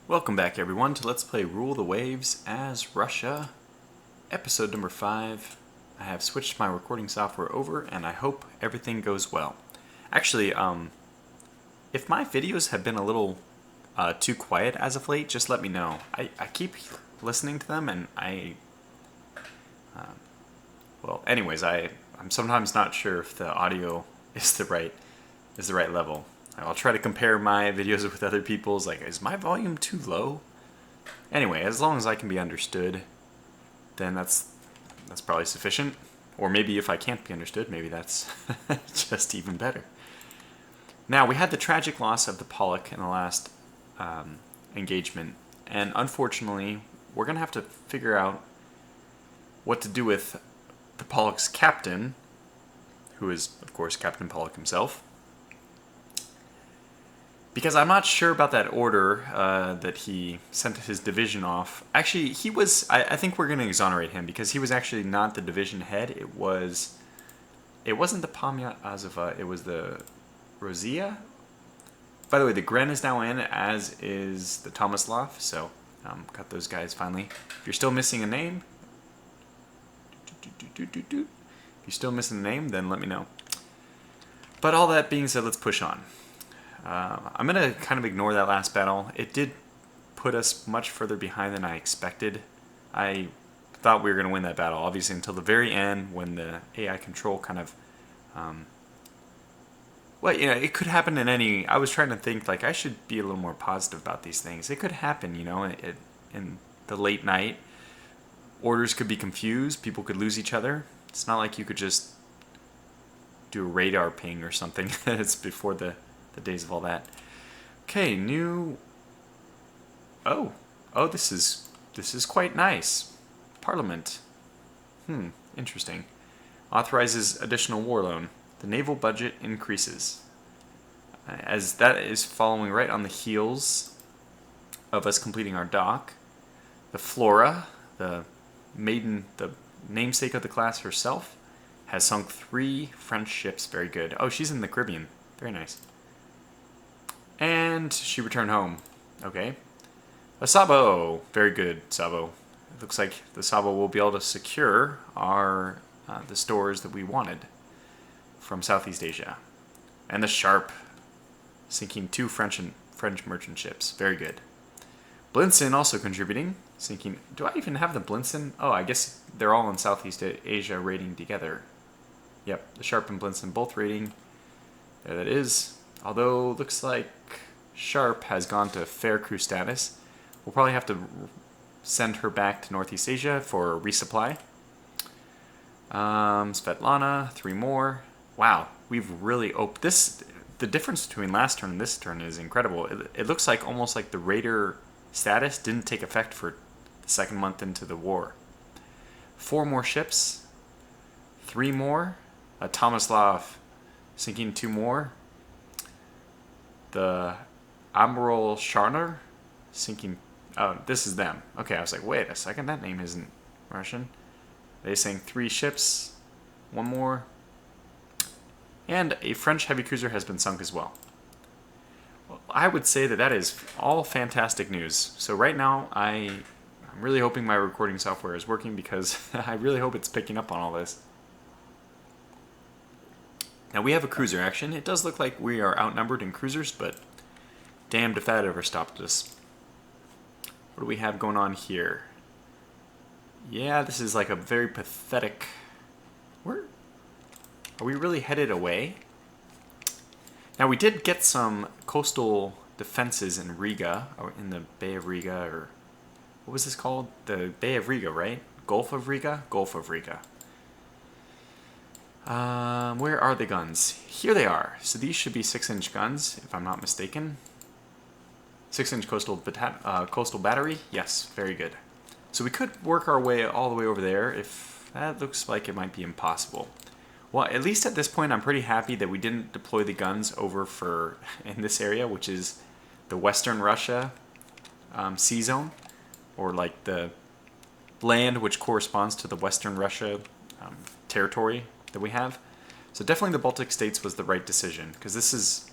Welcome back everyone to Let's Play Rule the Waves as Russia, episode number 5. I have switched my recording software over and I hope everything goes well. Actually, if my videos have been a little too quiet as of late, just let me know. I keep listening to them and I'm sometimes not sure if the audio is the right level. I'll try to compare my videos with other people's, like, is my volume too low? Anyway, as long as I can be understood, then that's probably sufficient. Or maybe if I can't be understood, maybe that's just even better. Now, we had the tragic loss of the Pollock in the last engagement, and unfortunately, we're going to have to figure out what to do with the Pollock's captain, who is, of course, Captain Pollock himself. Because I'm not sure about that order that he sent his division off. Actually, he was... I think we're going to exonerate him because he was actually not the division head. It wasn't the Pamyat Azova. It was the Rosia. By the way, the Gren is now in, as is the Tomislav. So, got those guys finally. If you're still missing a name... If you're still missing a name, then let me know. But all that being said, let's push on. I'm going to kind of ignore that last battle. It did put us much further behind than I expected. I thought we were going to win that battle, obviously, until the very end when the AI control kind of... it could happen in any... I was trying to think, like, I should be a little more positive about these things. It could happen, in the late night. Orders could be confused. People could lose each other. It's not like you could just do a radar ping or something. It's before the days of all that. Okay, new... Oh, this is quite nice. Parliament. Interesting. Authorizes additional war loan. The naval budget increases. As that is following right on the heels of us completing our dock. The Flora, the namesake of the class herself, has sunk 3 French ships. Very good. Oh, she's in the Caribbean. Very nice. And she returned home. Okay. A Sabo. Very good, Sabo. It looks like the Sabo will be able to secure our the stores that we wanted from Southeast Asia. And the Sharp, sinking 2 French merchant ships. Very good. Blinson also contributing, sinking... Do I even have the Blinson? Oh, I guess they're all in Southeast Asia raiding together. Yep, the Sharp and Blinson both raiding. There that is. Although, looks like Sharp has gone to fair crew status. We'll probably have to send her back to Northeast Asia for resupply. Svetlana, 3 more. Wow, we've really opened this. The difference between last turn and this turn is incredible. It looks like almost like the raider status didn't take effect for the 2nd month into the war. 4 more ships. 3 more. A Tomislav sinking 2 more. The Admiral Sharner sinking... Oh, this is them. Okay, I was like, wait a second, that name isn't Russian. They sank 3 ships. 1 more. And a French heavy cruiser has been sunk as well. I would say that is all fantastic news. So right now, I'm really hoping my recording software is working because I really hope it's picking up on all this. Now we have a cruiser action. It does look like we are outnumbered in cruisers, but damned if that ever stopped us. What do we have going on here? Yeah, this is like a very pathetic... Are we really headed away? Now we did get some coastal defenses in Riga, or in the Bay of Riga, or... What was this called? The Bay of Riga, right? Gulf of Riga? Gulf of Riga. Where are the guns? Here they are. So these should be 6-inch guns, if I'm not mistaken. 6-inch coastal battery. Yes, very good. So we could work our way all the way over there. If that looks like it might be impossible. Well, at least at this point, I'm pretty happy that we didn't deploy the guns over in this area, which is the Western Russia sea zone, or like the land which corresponds to the Western Russia territory that we have. So definitely the Baltic states was the right decision, because this is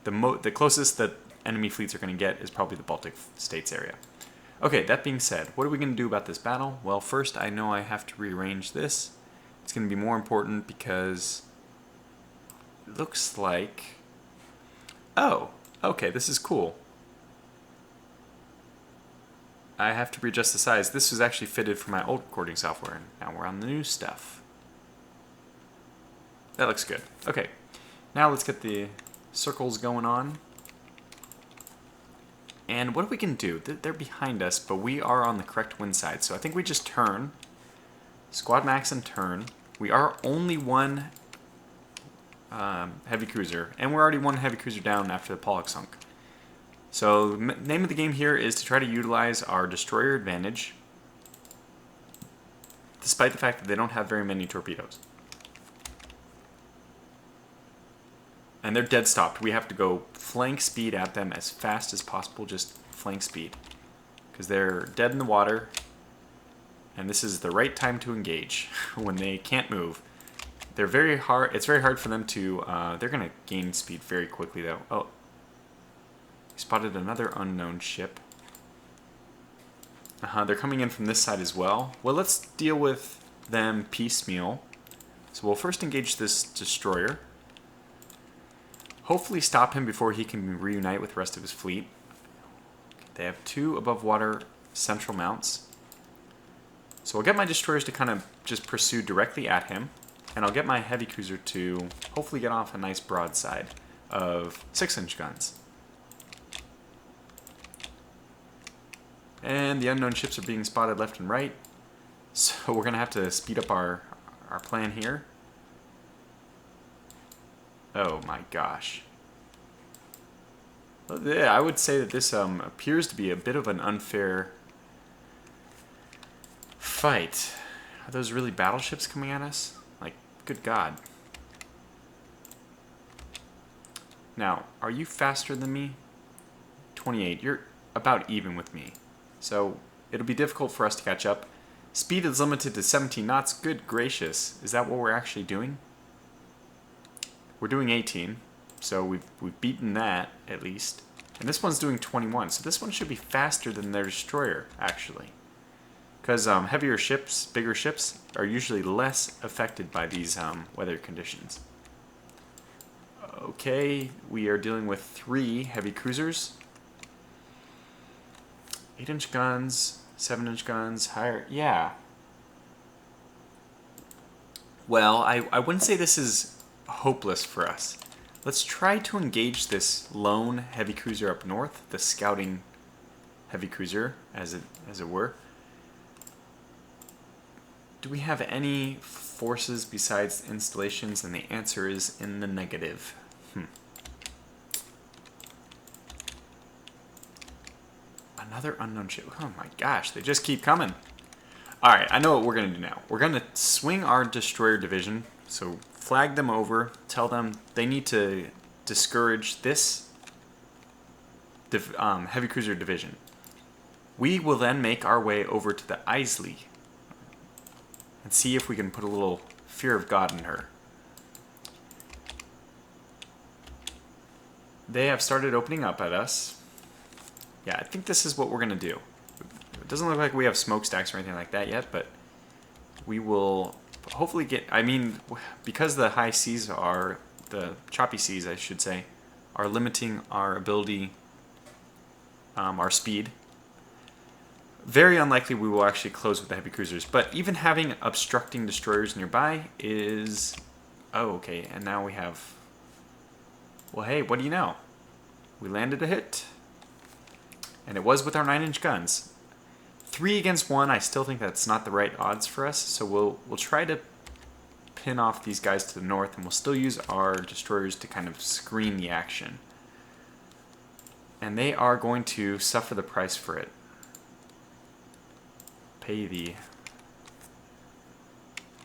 the closest that enemy fleets are going to get is probably the Baltic states area. Okay, that being said, what are we going to do about this battle? Well, first I know I have to rearrange this. It's going to be more important because it looks like... Oh, okay, this is cool. I have to readjust the size. This was actually fitted for my old recording software, and now we're on the new stuff. That looks good. Okay, now let's get the circles going on. And what we can do, they're behind us, but we are on the correct wind side. So I think we just turn, squad max and turn. We are only one heavy cruiser, and we're already one heavy cruiser down after the Pollock sunk. So the name of the game here is to try to utilize our destroyer advantage, despite the fact that they don't have very many torpedoes. And they're dead stopped. We have to go flank speed at them as fast as possible, just flank speed. Because they're dead in the water, and this is the right time to engage when they can't move. They're very hard. It's very hard for them to, they're going to gain speed very quickly though. Oh, we spotted another unknown ship. They're coming in from this side as well. Well, let's deal with them piecemeal. So we'll first engage this destroyer. Hopefully stop him before he can reunite with the rest of his fleet. They have 2 above water central mounts. So I'll get my destroyers to kind of just pursue directly at him. And I'll get my heavy cruiser to hopefully get off a nice broadside of 6-inch guns. And the unknown ships are being spotted left and right. So we're going to have to speed up our plan here. Oh my gosh. Yeah, I would say that this appears to be a bit of an unfair fight. Are those really battleships coming at us? Like, good God. Now, are you faster than me? 28. You're about even with me. So it'll be difficult for us to catch up. Speed is limited to 17 knots. Good gracious. Is that what we're actually doing? We're doing 18, so we've beaten that, at least. And this one's doing 21, so this one should be faster than their destroyer, actually. Because heavier ships, bigger ships, are usually less affected by these weather conditions. Okay, we are dealing with 3 heavy cruisers. 8-inch guns, 7-inch guns, higher, yeah. Well, I wouldn't say this is hopeless for us. Let's try to engage this lone heavy cruiser up north, the scouting heavy cruiser, as it were. Do we have any forces besides installations? And the answer is in the negative. Another unknown ship. Oh my gosh, they just keep coming. Alright, I know what we're going to do now. We're going to swing our destroyer division. So flag them over, tell them they need to discourage this heavy cruiser division. We will then make our way over to the Isley and see if we can put a little fear of God in her. They have started opening up at us. Yeah, I think this is what we're going to do. It doesn't look like we have smokestacks or anything like that yet, but we will hopefully get, I mean, because the high seas are, the choppy seas, I should say, are limiting our ability, our speed. Very unlikely we will actually close with the heavy cruisers, but even having obstructing destroyers nearby is, oh, okay, and now we have, well, hey, what do you know? We landed a hit, and it was with our 9-inch guns. 3 against 1, I still think that's not the right odds for us, so we'll try to pin off these guys to the north, and we'll still use our destroyers to kind of screen the action. And they are going to suffer the price for it. Pay the...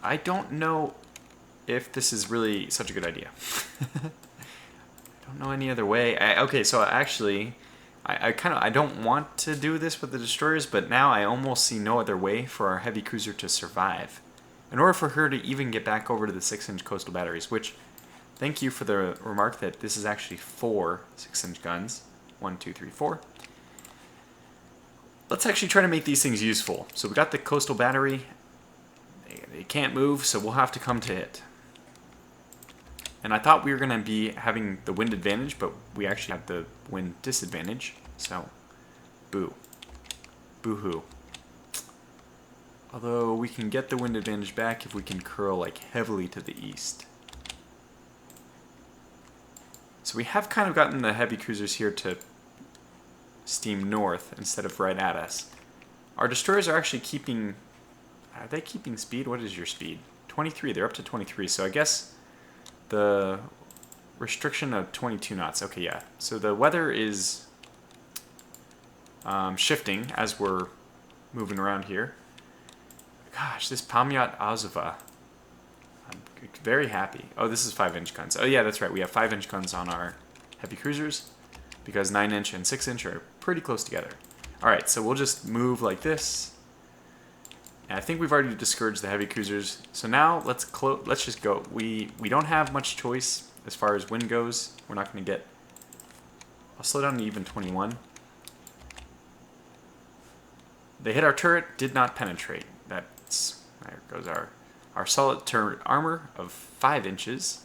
I don't know if this is really such a good idea. I don't know any other way. Okay, so actually... I don't want to do this with the destroyers, but now I almost see no other way for our heavy cruiser to survive. In order for her to even get back over to the 6-inch coastal batteries, which, thank you for the remark that this is actually 4 6-inch guns. 1, 2, 3, 4. Let's actually try to make these things useful. So we got the coastal battery. They can't move, so we'll have to come to it. And I thought we were going to be having the wind advantage, but we actually have the wind disadvantage. So, boo. Boo-hoo. Although we can get the wind advantage back if we can curl like heavily to the east. So we have kind of gotten the heavy cruisers here to steam north instead of right at us. Our destroyers are actually keeping... Are they keeping speed? What is your speed? 23. They're up to 23. So I guess the restriction of 22 knots. Okay, yeah. So the weather is shifting as we're moving around here. Gosh, this Pamyat Azova. I'm very happy. Oh, this is 5-inch guns. Oh, yeah, that's right. We have 5-inch guns on our heavy cruisers because 9-inch and 6-inch are pretty close together. All right, so we'll just move like this. And I think we've already discouraged the heavy cruisers. So now let's just go. We don't have much choice as far as wind goes. We're not going to get... I'll slow down to even 21. They hit our turret, did not penetrate. There goes our solid turret armor of 5 inches.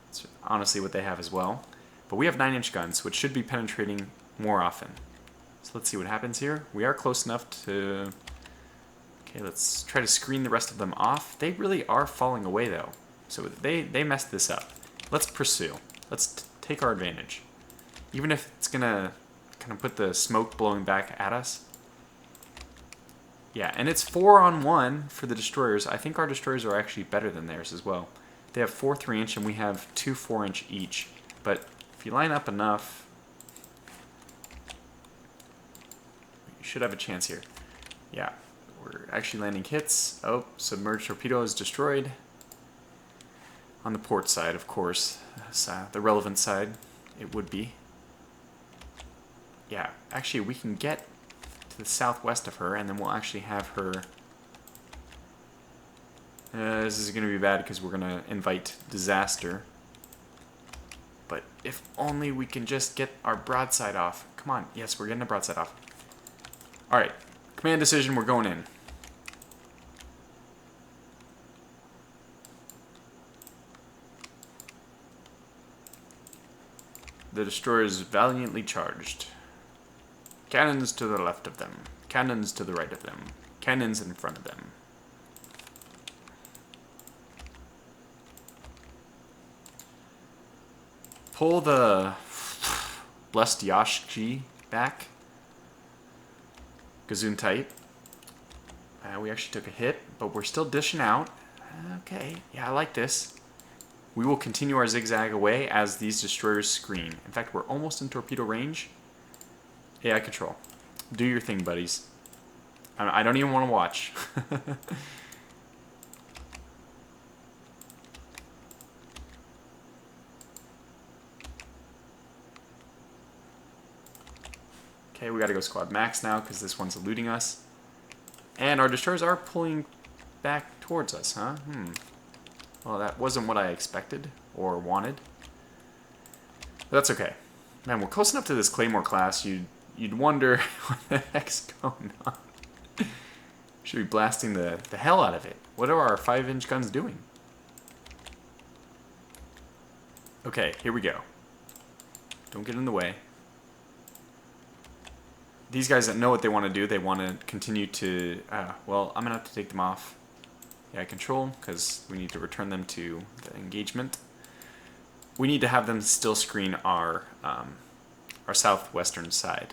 That's honestly what they have as well. But we have 9-inch guns, which should be penetrating more often. So let's see what happens here. We are close enough to... Okay, let's try to screen the rest of them off. They really are falling away, though. So they messed this up. Let's pursue. Let's take our advantage. Even if it's going to kind of put the smoke blowing back at us. Yeah, and it's 4-on-1 for the destroyers. I think our destroyers are actually better than theirs as well. They have 4 3-inch and we have 2 4-inch each. But if you line up enough, you should have a chance here. Yeah, we're actually landing hits. Oh, submerged torpedo is destroyed. On the port side, of course. The relevant side, it would be. Yeah, actually we can get to the southwest of her, and then we'll actually have her... this is going to be bad because we're going to invite disaster. But if only we can just get our broadside off. Come on. Yes, we're getting the broadside off. Alright. Command decision, we're going in. The destroyers valiantly charged. Cannons to the left of them. Cannons to the right of them. Cannons in front of them. Pull the Blestyoshki back. Gazoon tight. We actually took a hit, but we're still dishing out. Okay, yeah, I like this. We will continue our zigzag away as these destroyers screen. In fact, we're almost in torpedo range. AI control. Do your thing, buddies. I don't even want to watch. Okay, we gotta go squad max now because this one's eluding us. And our destroyers are pulling back towards us, huh? Well, that wasn't what I expected or wanted. But that's okay. Man, we're close enough to this Claymore class, you'd wonder what the heck's going on. Should be blasting the hell out of it. What are our 5-inch guns doing? Okay, here we go. Don't get in the way. These guys that know what they want to do, they want to continue to... well, I'm going to have to take them off. Yeah, control, because we need to return them to the engagement. We need to have them still screen our southwestern side.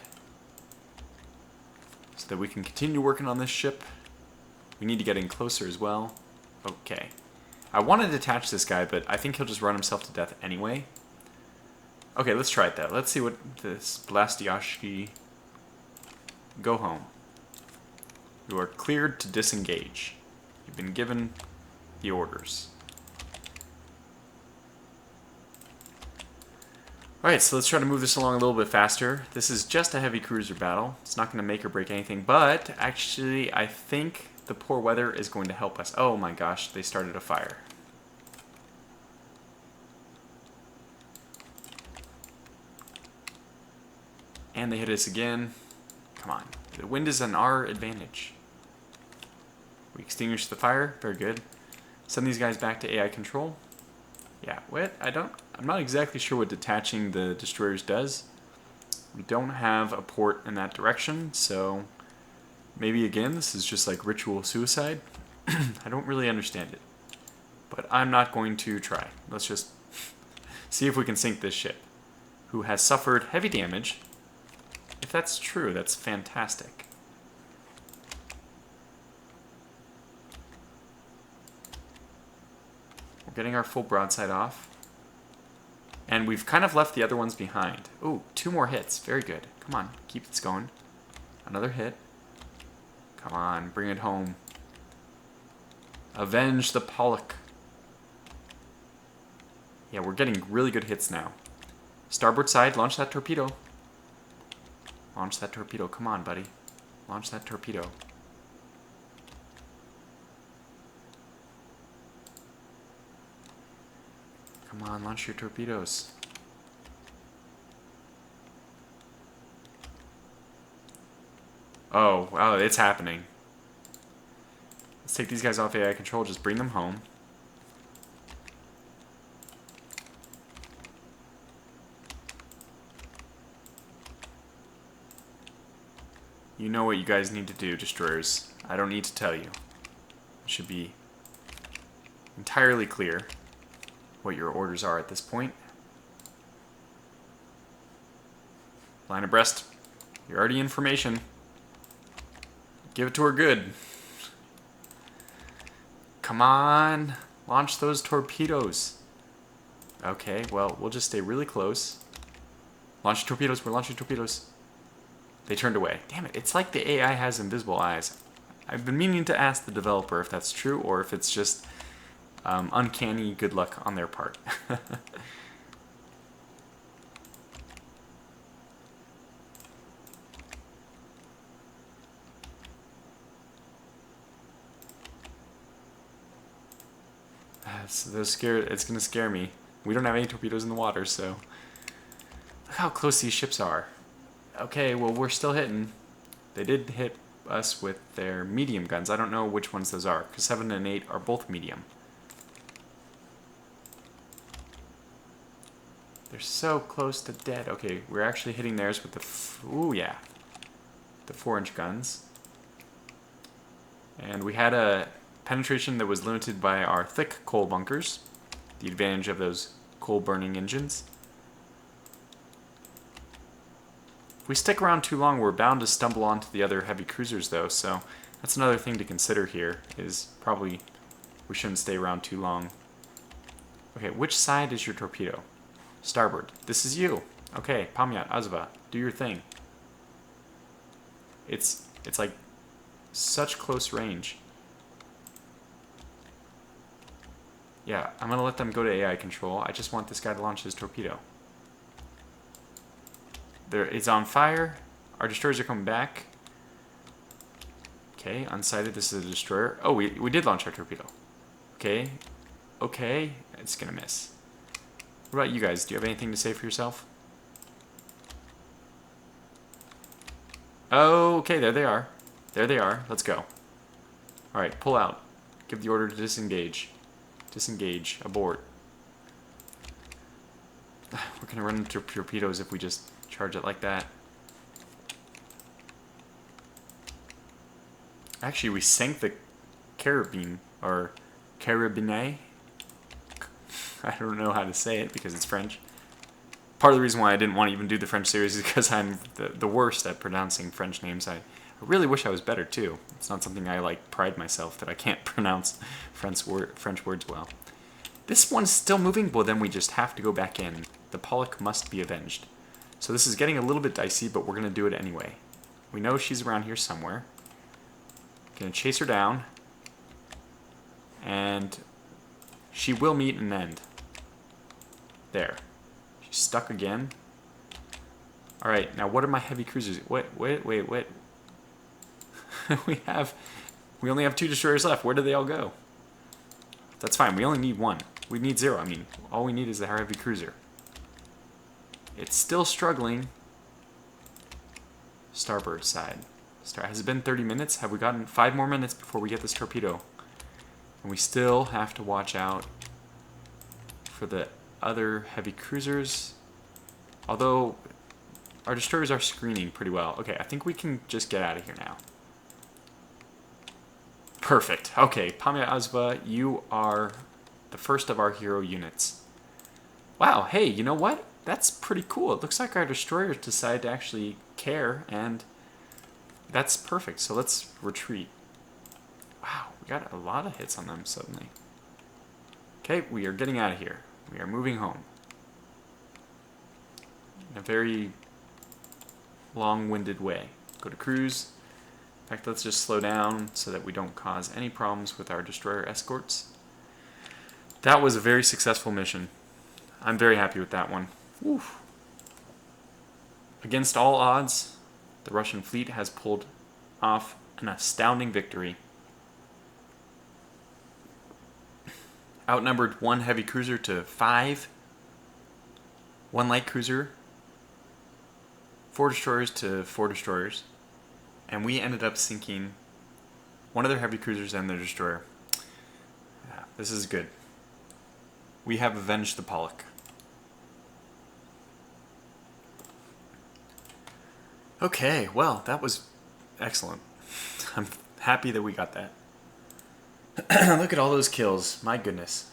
So that we can continue working on this ship. We need to get in closer as well. Okay. I want to detach this guy, but I think he'll just run himself to death anyway. Okay, let's try it though. Let's see what this Blastyoshki... Go home. You are cleared to disengage. You've been given the orders. Alright, so let's try to move this along a little bit faster. This is just a heavy cruiser battle. It's not going to make or break anything, but actually I think the poor weather is going to help us. Oh my gosh, they started a fire. And they hit us again. Come on. The wind is in our advantage. We extinguish the fire. Very good. Send these guys back to AI control. Yeah, what? I'm not exactly sure what detaching the destroyers does. We don't have a port in that direction, so maybe again this is just like ritual suicide. I don't really understand it. But I'm not going to try. Let's just see if we can sink this ship, who has suffered heavy damage. If that's true, that's fantastic. We're getting our full broadside off. And we've kind of left the other ones behind. Ooh, 2 more hits. Very good. Come on, keep this going. Another hit. Come on, bring it home. Avenge the Pollock. Yeah, we're getting really good hits now. Starboard side, launch that torpedo. Launch that torpedo. Come on, buddy. Launch that torpedo. Come on, launch your torpedoes. Oh, wow, it's happening. Let's take these guys off AI control, just bring them home. You know what you guys need to do, destroyers. I don't need to tell you. It should be entirely clear what your orders are at this point. Line abreast. You're already in formation. Give it to her good. Come on. Launch those torpedoes. Okay, well, we'll just stay really close. Launch torpedoes. We're launching torpedoes. They turned away. Damn it. It's like the AI has invisible eyes. I've been meaning to ask the developer if that's true or if it's just uncanny good luck on their part. So it's going to scare me. We don't have any torpedoes in the water, so look how close these ships are. Okay, well, we're still hitting. They did hit us with their medium guns. I don't know which ones those are, because 7 and 8 are both medium. They're so close to dead. Okay, we're actually hitting theirs with the... Ooh, yeah. The 4-inch guns. And we had a penetration that was limited by our thick coal bunkers. The advantage of those coal-burning engines. If we stick around too long, we're bound to stumble onto the other heavy cruisers, though, so that's another thing to consider here, is probably we shouldn't stay around too long. Okay, which side is your torpedo? Starboard. This is you. Okay, Pamyat, Azva, do your thing. It's like such close range. Yeah, I'm gonna let them go to AI control. I just want this guy to launch his torpedo. It's on fire. Our destroyers are coming back. Okay, unsighted. This is a destroyer. Oh, we did launch our torpedo. Okay. Okay. It's gonna miss. What about you guys? Do you have anything to say for yourself? Oh, okay, there they are. There they are. Let's go. Alright, pull out. Give the order to disengage. Disengage. Abort. We're gonna run into torpedoes if we just charge it like that. Actually, we sank the carabine, or carabine. I don't know how to say it because it's French. Part of the reason why I didn't want to even do the French series is because I'm the worst at pronouncing French names. I really wish I was better too. It's not something I pride myself that I can't pronounce French words well. This one's still moving, well then we just have to go back in. The Pollock must be avenged. So this is getting a little bit dicey, but we're going to do it anyway. We know she's around here somewhere. Going to chase her down. And she will meet an end. There. She's stuck again. Alright, now what are my heavy cruisers? Wait. We only have 2 destroyers left. Where did they all go? That's fine. We only need 1. We need 0. I mean, all we need is the heavy cruiser. It's still struggling. starboard side. Has it been 30 minutes? Have we gotten 5 more minutes before we get this torpedo? And we still have to watch out for the other heavy cruisers. Although our destroyers are screening pretty well. Okay, I think we can just get out of here now. Perfect. Okay, Pamya Azba, you are the first of our hero units. Wow, hey, you know what? That's pretty cool. It looks like our destroyers decided to actually care, and that's perfect. So let's retreat. Wow, we got a lot of hits on them suddenly. Okay, we are getting out of here. We are moving home. In a very long-winded way. Go to cruise. In fact, let's just slow down so that we don't cause any problems with our destroyer escorts. That was a very successful mission. I'm very happy with that one. Oof. Against all odds, the Russian fleet has pulled off an astounding victory. Outnumbered 1 heavy cruiser to 5, 1 light cruiser, 4 destroyers to 4 destroyers, and we ended up sinking 1 of their heavy cruisers and their destroyer. Yeah, this is good. We have avenged the Pollock. Okay, well, that was excellent. I'm happy that we got that. Look at all those kills. My goodness.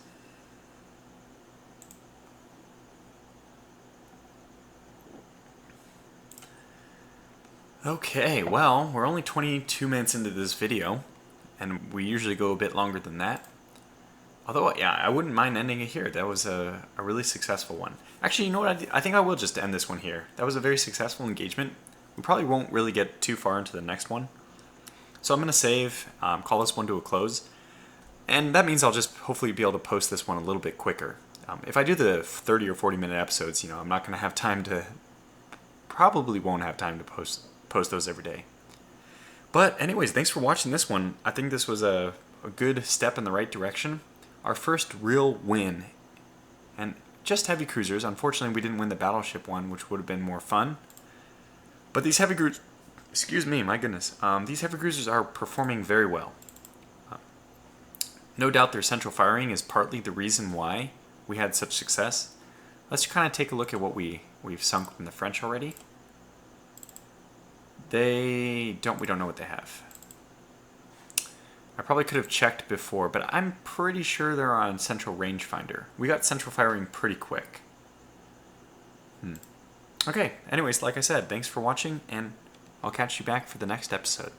Okay, well, we're only 22 minutes into this video, and we usually go a bit longer than that. Although, yeah, I wouldn't mind ending it here. That was a really successful one. Actually, you know what? I think I will just end this one here. That was a very successful engagement. We probably won't really get too far into the next one. So I'm going to save, call this one to a close. And that means I'll just hopefully be able to post this one a little bit quicker. If I do the 30 or 40 minute episodes, you know, I'm not going to have time to, probably won't have time to post those every day. But anyways, thanks for watching this one. I think this was a good step in the right direction. Our first real win. And just heavy cruisers. Unfortunately, we didn't win the battleship one, which would have been more fun. But these heavy cruisers, excuse me, my goodness. These heavy cruisers are performing very well. No doubt their central firing is partly the reason why we had such success. Let's kind of take a look at what we've sunk from the French already. We don't know what they have. I probably could have checked before, but I'm pretty sure they're on central rangefinder. We got central firing pretty quick. Okay, anyways, like I said, thanks for watching, and I'll catch you back for the next episode.